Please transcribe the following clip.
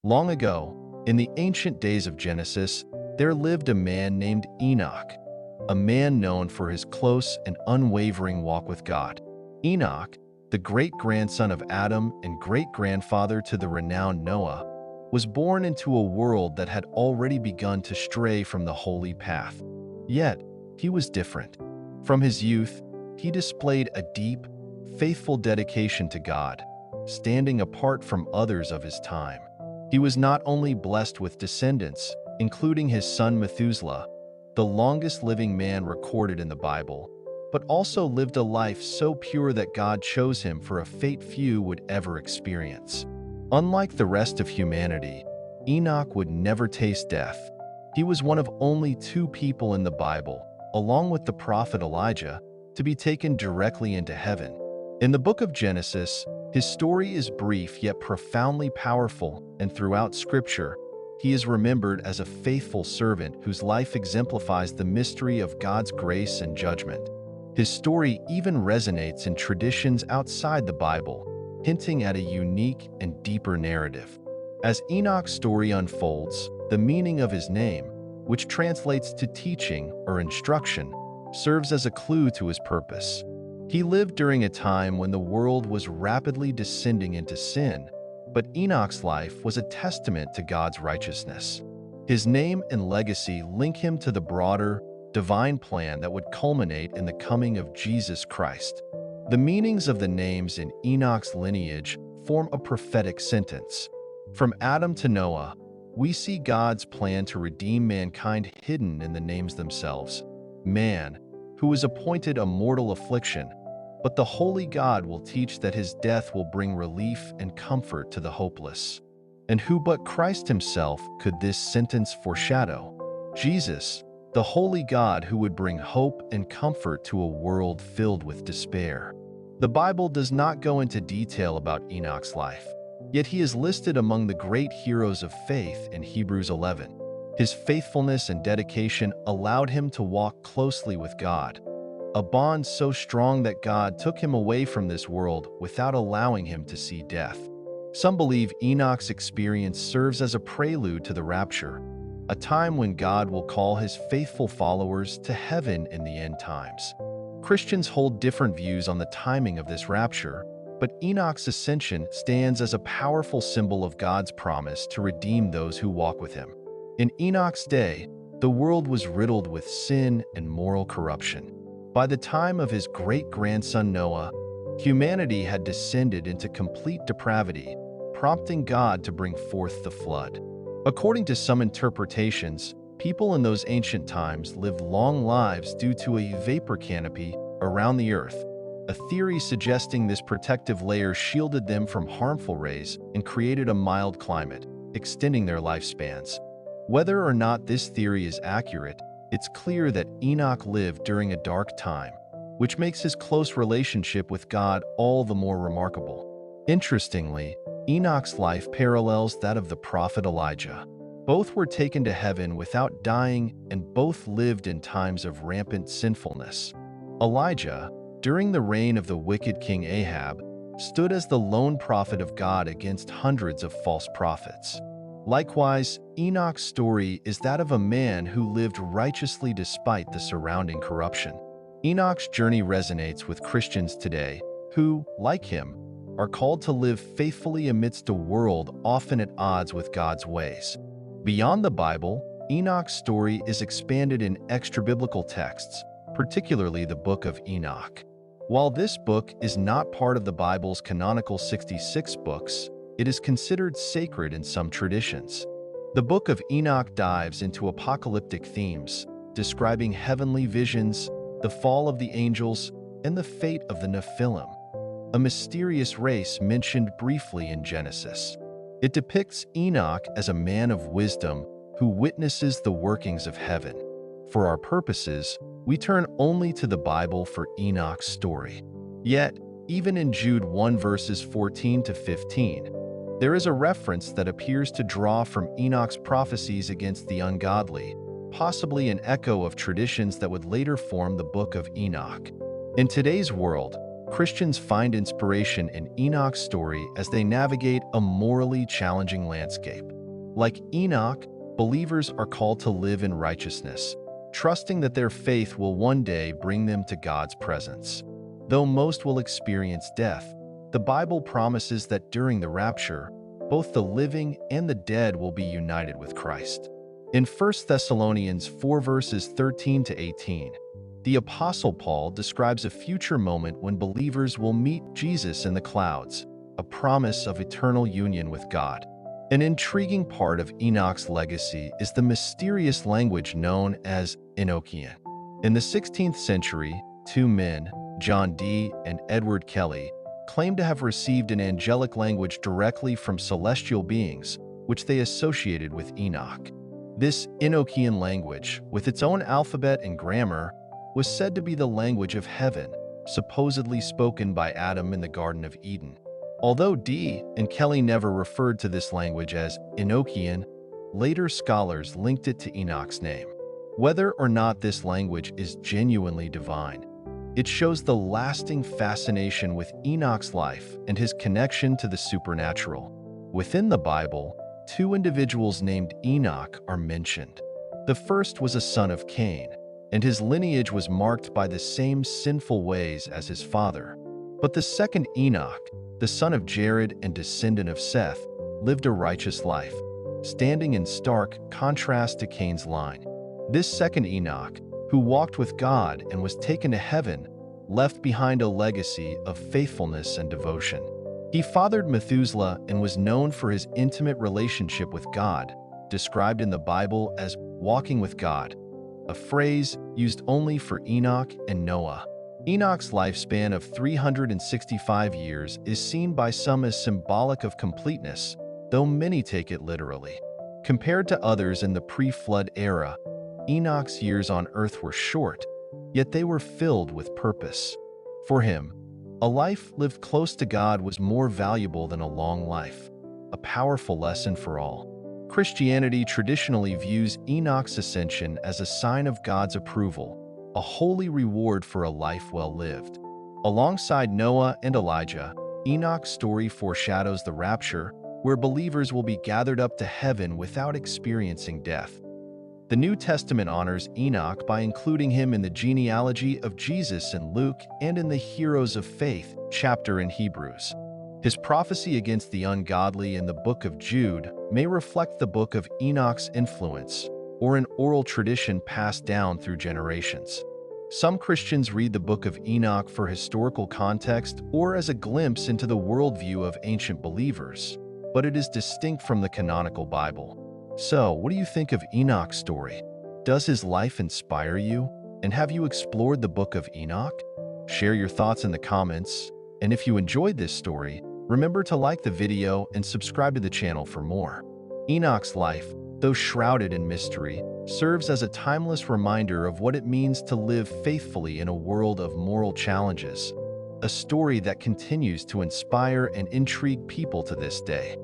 Long ago, in the ancient days of Genesis, there lived a man named Enoch, a man known for his close and unwavering walk with God. Enoch, the great-grandson of Adam and great-grandfather to the renowned Noah, was born into a world that had already begun to stray from the holy path. Yet, he was different. From his youth, he displayed a deep, faithful dedication to God, standing apart from others of his time. He was not only blessed with descendants, including his son Methuselah, the longest living man recorded in the Bible, but also lived a life so pure that God chose him for a fate few would ever experience. Unlike the rest of humanity, Enoch would never taste death. He was one of only 2 people in the Bible, along with the prophet Elijah, to be taken directly into heaven. In the book of Genesis, his story is brief yet profoundly powerful, and throughout Scripture, he is remembered as a faithful servant whose life exemplifies the mystery of God's grace and judgment. His story even resonates in traditions outside the Bible, hinting at a unique and deeper narrative. As Enoch's story unfolds, the meaning of his name, which translates to teaching or instruction, serves as a clue to his purpose. He lived during a time when the world was rapidly descending into sin, but Enoch's life was a testament to God's righteousness. His name and legacy link him to the broader, divine plan that would culminate in the coming of Jesus Christ. The meanings of the names in Enoch's lineage form a prophetic sentence. From Adam to Noah, we see God's plan to redeem mankind hidden in the names themselves. Man, who was appointed a mortal affliction, but the holy God will teach that his death will bring relief and comfort to the hopeless. And who but Christ himself could this sentence foreshadow? Jesus, the holy God who would bring hope and comfort to a world filled with despair. The Bible does not go into detail about Enoch's life, yet he is listed among the great heroes of faith in Hebrews 11. His faithfulness and dedication allowed him to walk closely with God, a bond so strong that God took him away from this world without allowing him to see death. Some believe Enoch's experience serves as a prelude to the rapture, a time when God will call his faithful followers to heaven in the end times. Christians hold different views on the timing of this rapture, but Enoch's ascension stands as a powerful symbol of God's promise to redeem those who walk with him. In Enoch's day, the world was riddled with sin and moral corruption. By the time of his great-grandson Noah, humanity had descended into complete depravity, prompting God to bring forth the flood. According to some interpretations, people in those ancient times lived long lives due to a vapor canopy around the earth, a theory suggesting this protective layer shielded them from harmful rays and created a mild climate, extending their lifespans. Whether or not this theory is accurate, it's clear that Enoch lived during a dark time, which makes his close relationship with God all the more remarkable. Interestingly, Enoch's life parallels that of the prophet Elijah. Both were taken to heaven without dying, and both lived in times of rampant sinfulness. Elijah, during the reign of the wicked king Ahab, stood as the lone prophet of God against hundreds of false prophets. Likewise, Enoch's story is that of a man who lived righteously despite the surrounding corruption. Enoch's journey resonates with Christians today who, like him, are called to live faithfully amidst a world often at odds with God's ways. Beyond the Bible, Enoch's story is expanded in extra-biblical texts, particularly the Book of Enoch. While this book is not part of the Bible's canonical 66 books, it is considered sacred in some traditions. The Book of Enoch dives into apocalyptic themes, describing heavenly visions, the fall of the angels, and the fate of the Nephilim, a mysterious race mentioned briefly in Genesis. It depicts Enoch as a man of wisdom who witnesses the workings of heaven. For our purposes, we turn only to the Bible for Enoch's story. Yet, even in Jude 1 verses 14 to 15, there is a reference that appears to draw from Enoch's prophecies against the ungodly, possibly an echo of traditions that would later form the Book of Enoch. In today's world, Christians find inspiration in Enoch's story as they navigate a morally challenging landscape. Like Enoch, believers are called to live in righteousness, trusting that their faith will one day bring them to God's presence. Though most will experience death, the Bible promises that during the rapture, both the living and the dead will be united with Christ. In 1 Thessalonians 4 verses 13 to 18, the Apostle Paul describes a future moment when believers will meet Jesus in the clouds, a promise of eternal union with God. An intriguing part of Enoch's legacy is the mysterious language known as Enochian. In the 16th century, two men, John Dee and Edward Kelly, claimed to have received an angelic language directly from celestial beings, which they associated with Enoch. This Enochian language, with its own alphabet and grammar, was said to be the language of heaven, supposedly spoken by Adam in the Garden of Eden. Although Dee and Kelly never referred to this language as Enochian, later scholars linked it to Enoch's name. Whether or not this language is genuinely divine, it shows the lasting fascination with Enoch's life and his connection to the supernatural. Within the Bible, two individuals named Enoch are mentioned. The first was a son of Cain, and his lineage was marked by the same sinful ways as his father. But the second Enoch, the son of Jared and descendant of Seth, lived a righteous life, standing in stark contrast to Cain's line. This second Enoch, who walked with God and was taken to heaven, left behind a legacy of faithfulness and devotion. He fathered Methuselah and was known for his intimate relationship with God, described in the Bible as walking with God, a phrase used only for Enoch and Noah. Enoch's lifespan of 365 years is seen by some as symbolic of completeness, though many take it literally. Compared to others in the pre-flood era, Enoch's years on earth were short, yet they were filled with purpose. For him, a life lived close to God was more valuable than a long life, a powerful lesson for all. Christianity traditionally views Enoch's ascension as a sign of God's approval, a holy reward for a life well lived. Alongside Noah and Elijah, Enoch's story foreshadows the rapture, where believers will be gathered up to heaven without experiencing death. The New Testament honors Enoch by including him in the genealogy of Jesus in Luke and in the Heroes of Faith chapter in Hebrews. His prophecy against the ungodly in the Book of Jude may reflect the Book of Enoch's influence, or an oral tradition passed down through generations. Some Christians read the Book of Enoch for historical context or as a glimpse into the worldview of ancient believers, but it is distinct from the canonical Bible. So, what do you think of Enoch's story? Does his life inspire you? And have you explored the Book of Enoch? Share your thoughts in the comments, and if you enjoyed this story, remember to like the video and subscribe to the channel for more. Enoch's life, though shrouded in mystery, serves as a timeless reminder of what it means to live faithfully in a world of moral challenges, a story that continues to inspire and intrigue people to this day.